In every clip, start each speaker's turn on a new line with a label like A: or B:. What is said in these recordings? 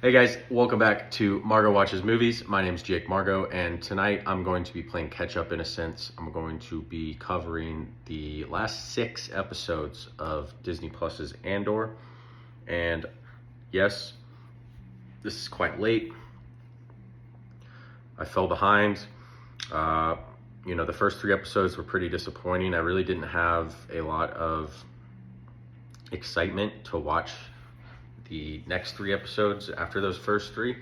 A: Hey guys, welcome back to Margo Watches Movies. My name is Jake Margo, and tonight I'm going to be playing catch up in a sense. I'm going to be covering the last 6 episodes of Disney Plus's Andor. And yes, this is quite late. I fell behind. The first 3 episodes were pretty disappointing. I really didn't have a lot of excitement to watch the next 3 episodes after those first 3.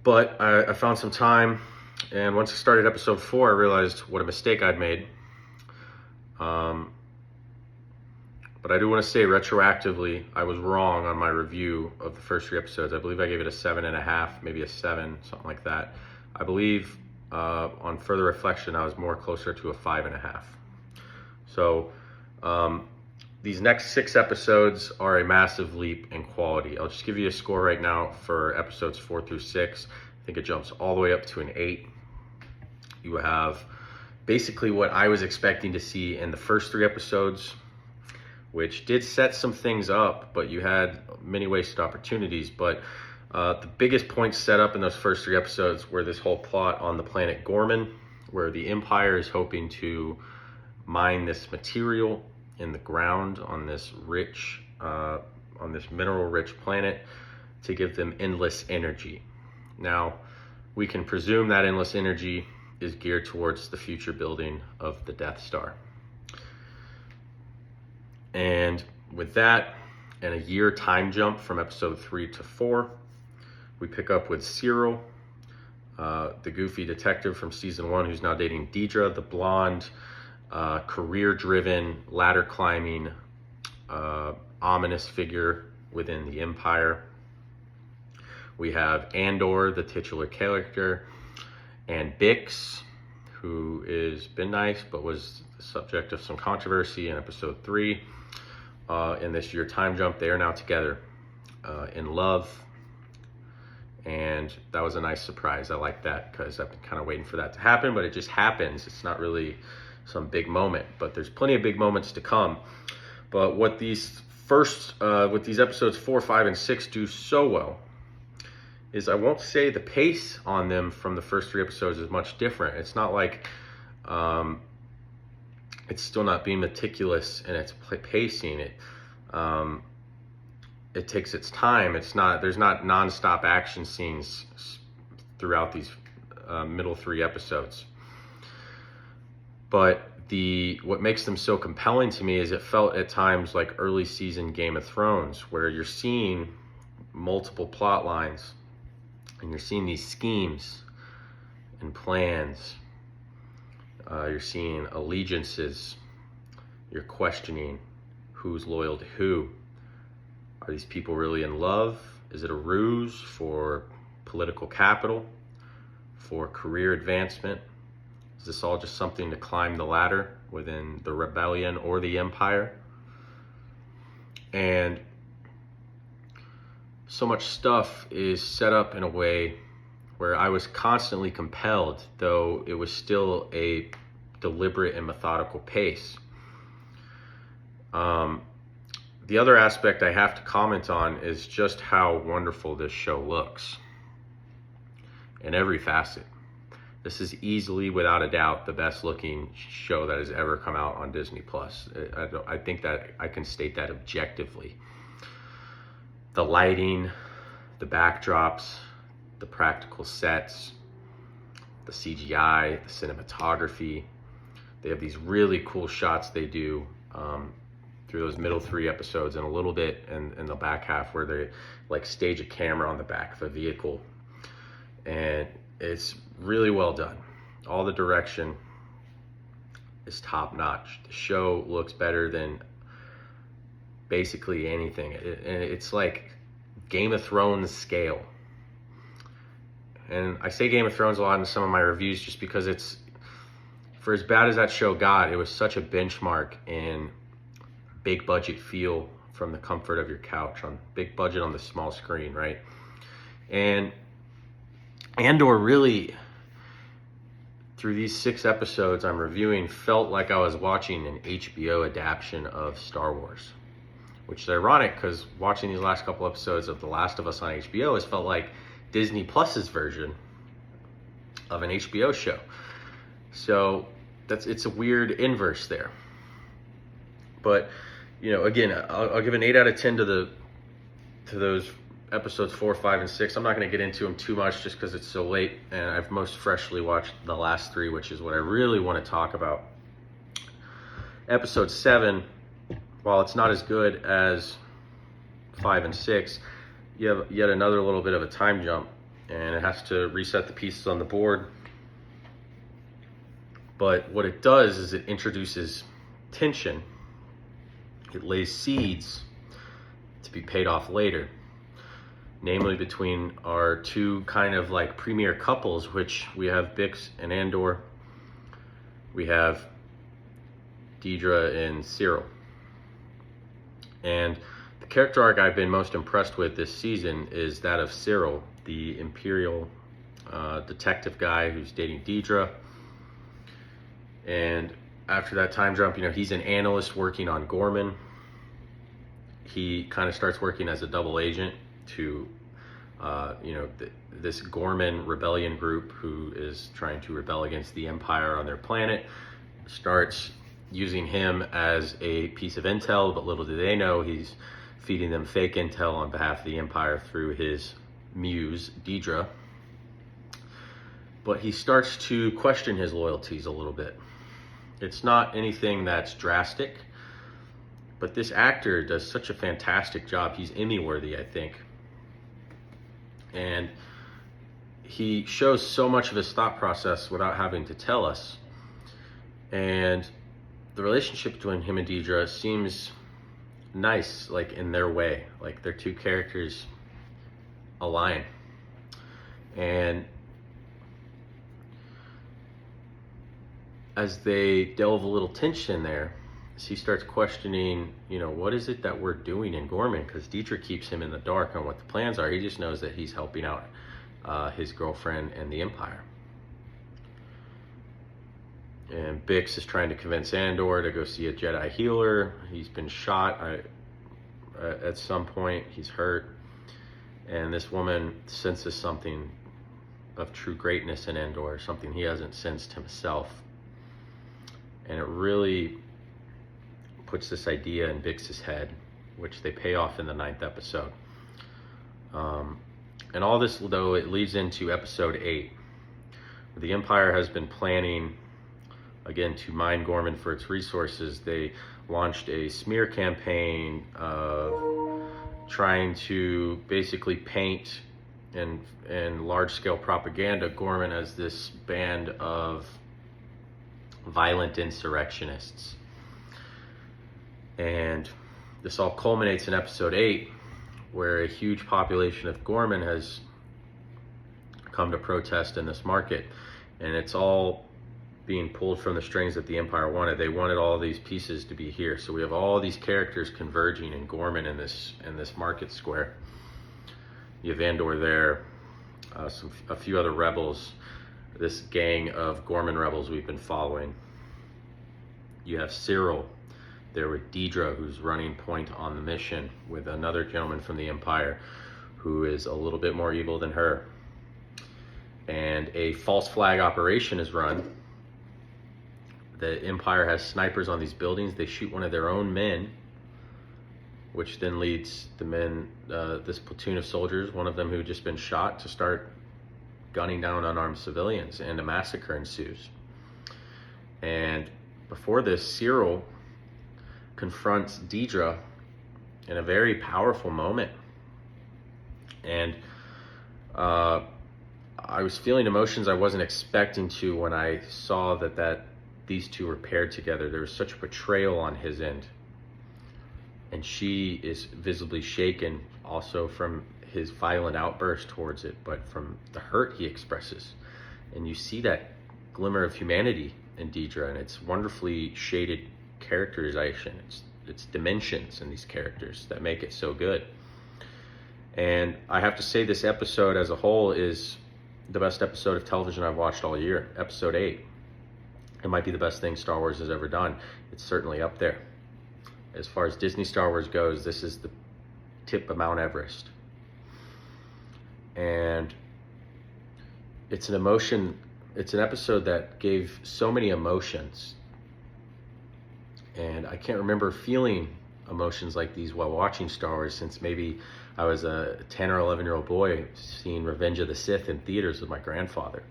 A: But I found some time, and once I started episode 4, I realized what a mistake I'd made. But I do want to say retroactively, I was wrong on my review of the first 3 episodes. I believe I gave it a 7.5, maybe a 7, something like that. I believe on further reflection, I was more closer to a 5.5. So, these next 6 episodes are a massive leap in quality. I'll just give you a score right now for episodes 4 through 6. I think it jumps all the way up to an 8. You have basically what I was expecting to see in the first 3 episodes, which did set some things up, but you had many wasted opportunities. But the biggest points set up in those first 3 episodes were this whole plot on the planet Gorman, where the Empire is hoping to mine this material in the ground on this mineral-rich planet to give them endless energy. Now, we can presume that endless energy is geared towards the future building of the Death Star. And with that, and a year time jump from episode 3 to 4, we pick up with Cyril, the goofy detective from season 1 who's now dating Deidre, the blonde, career-driven, ladder-climbing, ominous figure within the Empire. We have Andor, the titular character, and Bix, who has been nice but was the subject of some controversy in episode 3. In this year time jump, they are now together in love, and that was a nice surprise. I like that because I've been kind of waiting for that to happen, but it just happens. It's not really some big moment, but there's plenty of big moments to come. But what these episodes 4, 5, and 6 do so well is, I won't say the pace on them from the first 3 episodes is much different. It's not like it's still not being meticulous in its pacing. It takes its time. There's not nonstop action scenes throughout these middle 3 episodes. But what makes them so compelling to me is it felt at times like early season Game of Thrones, where you're seeing multiple plot lines and you're seeing these schemes and plans. You're seeing allegiances. You're questioning who's loyal to who. Are these people really in love? Is it a ruse for political capital, for career advancement? Is this all just something to climb the ladder within the rebellion or the Empire? And so much stuff is set up in a way where I was constantly compelled, though it was still a deliberate and methodical pace. The other aspect I have to comment on is just how wonderful this show looks in every facet. This is easily, without a doubt, the best looking show that has ever come out on Disney Plus. I think that I can state that objectively. The lighting, the backdrops, the practical sets, the CGI, the cinematography. They have these really cool shots they do through those middle 3 episodes, and a little bit in the back half where they like stage a camera on the back of a vehicle. And it's really well done. All the direction is top notch. The show looks better than basically anything. And it's like Game of Thrones scale. And I say Game of Thrones a lot in some of my reviews just because it's, for as bad as that show got, it was such a benchmark in big budget feel from the comfort of your couch, on big budget on the small screen, right? And Andor really, through these 6 episodes I'm reviewing, felt like I was watching an HBO adaptation of Star Wars, which is ironic because watching these last couple episodes of The Last of Us on HBO has felt like Disney Plus's version of an HBO show. So it's a weird inverse there. But, you know, again, I'll give an 8 out of 10 to those episodes 4, 5, and 6. I'm not going to get into them too much just because it's so late, and I've most freshly watched the last 3, which is what I really want to talk about. Episode 7, while it's not as good as 5 and 6, you have yet another little bit of a time jump, and it has to reset the pieces on the board. But what it does is it introduces tension. It lays seeds to be paid off later, namely between our two kind of like premier couples, which we have Bix and Andor. We have Deidre and Cyril. And the character arc I've been most impressed with this season is that of Cyril, the Imperial detective guy who's dating Deidre. And after that time jump, you know, he's an analyst working on Gorman. He kind of starts working as a double agent to, this Gorman rebellion group who is trying to rebel against the Empire on their planet. Starts using him as a piece of intel, but little do they know he's feeding them fake intel on behalf of the Empire through his muse, Deidre. But he starts to question his loyalties a little bit. It's not anything that's drastic, but this actor does such a fantastic job. He's Emmy-worthy, I think. And he shows so much of his thought process without having to tell us. And the relationship between him and Deidre seems nice, like in their way. Like their two characters align. And as they delve a little tension there, he starts questioning, what is it that we're doing in Gorman? Because Deidre keeps him in the dark on what the plans are. He just knows that he's helping out his girlfriend and the Empire. And Bix is trying to convince Andor to go see a Jedi healer. He's been shot at some point. He's hurt. And this woman senses something of true greatness in Andor, something he hasn't sensed himself. And it really puts this idea in Bix's head, which they pay off in the 9th episode. And all this, though, it leads into episode 8. The Empire has been planning, again, to mine Gorman for its resources. They launched a smear campaign of trying to basically paint in large-scale propaganda Gorman as this band of violent insurrectionists. And this all culminates in episode 8, where a huge population of Gorman has come to protest in this market. And it's all being pulled from the strings that the Empire wanted. They wanted all these pieces to be here. So we have all these characters converging in Gorman in this market square. You have Andor there, a few other rebels, this gang of Gorman rebels we've been following. You have Cyril there with Deidre, who's running point on the mission with another gentleman from the Empire who is a little bit more evil than her. And a false flag operation is run. The Empire has snipers on these buildings. They shoot one of their own men, which then leads the men, this platoon of soldiers, one of them who had just been shot, to start gunning down unarmed civilians, and a massacre ensues. And before this, Cyril confronts Deidre in a very powerful moment. And I was feeling emotions I wasn't expecting to when I saw that these two were paired together. There was such a betrayal on his end. And she is visibly shaken also from his violent outburst towards it, but from the hurt he expresses. And you see that glimmer of humanity in Deidre, and it's wonderfully shaded characterization. It's dimensions in these characters that make it so good. And I have to say, this episode as a whole is the best episode of television I've watched all year. Episode 8. It might be the best thing Star Wars has ever done. It's certainly up there. as far as Disney Star Wars goes, this is the tip of Mount Everest. And it's an episode that gave so many emotions. And I can't remember feeling emotions like these while watching Star Wars since maybe I was a 10 or 11-year-old boy seeing Revenge of the Sith in theaters with my grandfather.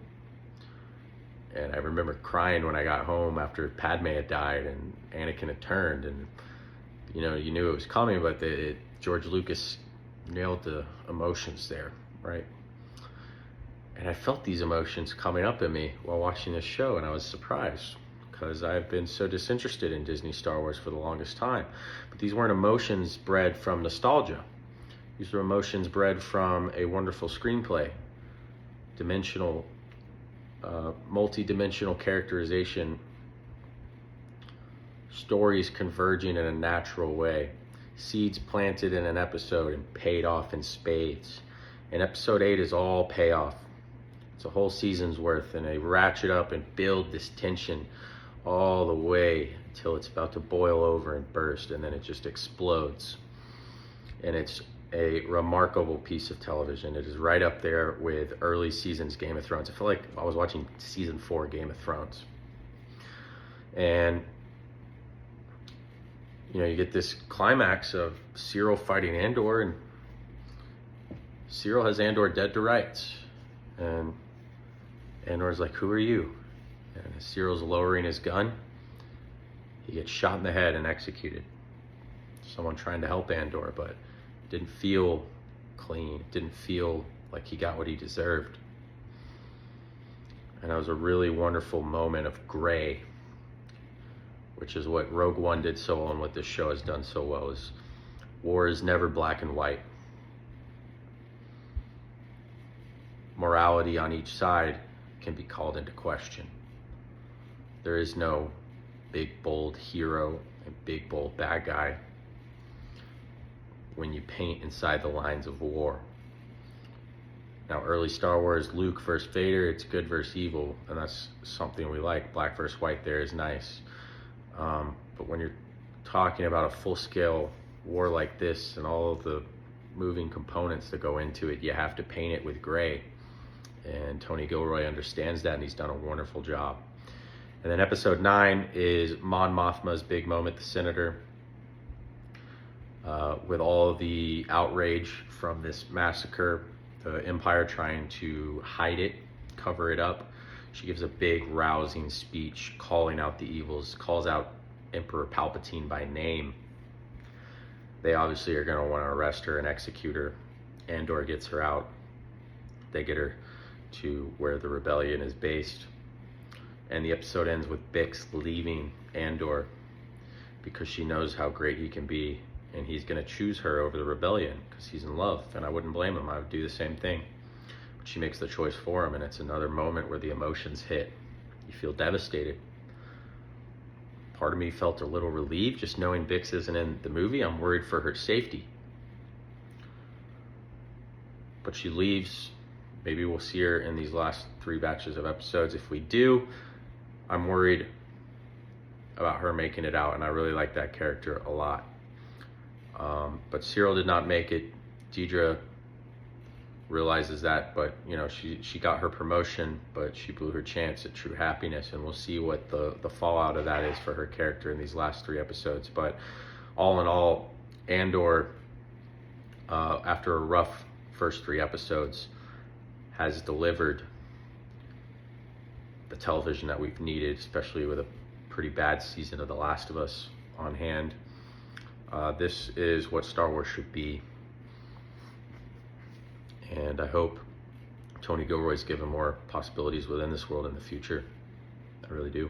A: And I remember crying when I got home after Padme had died and Anakin had turned. And, you knew it was coming, but George Lucas nailed the emotions there, right? And I felt these emotions coming up in me while watching this show, and I was surprised because I've been so disinterested in Disney Star Wars for the longest time. But these weren't emotions bred from nostalgia. These were emotions bred from a wonderful screenplay, multi-dimensional characterization, stories converging in a natural way, seeds planted in an episode and paid off in spades. And episode 8 is all payoff. It's a whole season's worth, and they ratchet up and build this tension all the way until it's about to boil over and burst, and then it just explodes. And it's a remarkable piece of television. It is right up there with early seasons Game of Thrones. I feel like I was watching season 4 Game of Thrones. And you get this climax of Cyril fighting Andor, and Cyril has Andor dead to rights. And Andor's like, "Who are you?" And as Cyril's lowering his gun, he gets shot in the head and executed. Someone trying to help Andor, but it didn't feel clean. It didn't feel like he got what he deserved. And it was a really wonderful moment of gray, which is what Rogue One did so well and what this show has done so well. Is war is never black and white. Morality on each side can be called into question. There is no big, bold hero and big, bold bad guy when you paint inside the lines of war. Now, early Star Wars, Luke versus Vader, it's good versus evil, and that's something we like. Black versus white there is nice. But when you're talking about a full-scale war like this and all of the moving components that go into it, you have to paint it with gray. And Tony Gilroy understands that, and he's done a wonderful job. And then episode 9 is Mon Mothma's big moment, the Senator. With all the outrage from this massacre, the Empire trying to hide it, cover it up, she gives a big rousing speech calling out the evils, calls out Emperor Palpatine by name. They obviously are going to want to arrest her and execute her. Andor gets her out. They get her to where the rebellion is based. And the episode ends with Bix leaving Andor because she knows how great he can be, and he's going to choose her over the rebellion because he's in love. And I wouldn't blame him. I would do the same thing. But she makes the choice for him, and it's another moment where the emotions hit. You feel devastated. Part of me felt a little relieved just knowing Bix isn't in the movie. I'm worried for her safety. But she leaves. Maybe we'll see her in these last 3 batches of episodes. If we do, I'm worried about her making it out, and I really like that character a lot. But Cyril did not make it. Deidre realizes that, but she got her promotion, but she blew her chance at true happiness, and we'll see what the fallout of that is for her character in these last 3 episodes. But all in all, Andor, after a rough first 3 episodes, has delivered the television that we've needed, especially with a pretty bad season of The Last of Us on hand. This is what Star Wars should be. And I hope Tony Gilroy's given more possibilities within this world in the future. I really do.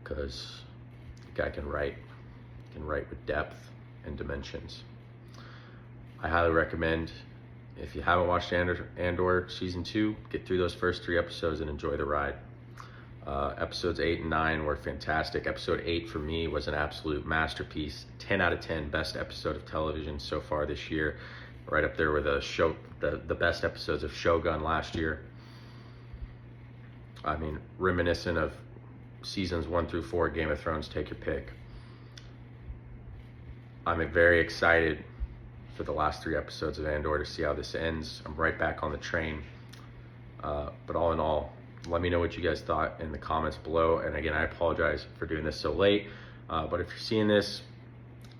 A: Because the guy can write. He can write with depth and dimensions. I highly recommend, if you haven't watched Andor Season 2, get through those first 3 episodes and enjoy the ride. Episodes 8 and 9 were fantastic. Episode 8 for me was an absolute masterpiece. 10 out of 10, best episode of television so far this year. Right up there with the best episodes of Shogun last year. I mean, reminiscent of seasons 1 through 4, Game of Thrones, take your pick. I'm very excited for the last 3 episodes of Andor to see how this ends. I'm right back on the train. But all in all, let me know what you guys thought in the comments below. And again, I apologize for doing this so late. But if you're seeing this,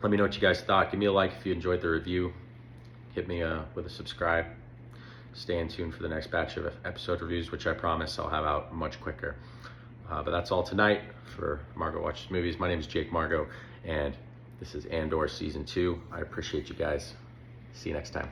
A: let me know what you guys thought. Give me a like if you enjoyed the review. Hit me with a subscribe. Stay in tune for the next batch of episode reviews, which I promise I'll have out much quicker. But that's all tonight for Margot Watches Movies. My name is Jake Margot, and this is Andor Season 2. I appreciate you guys. See you next time.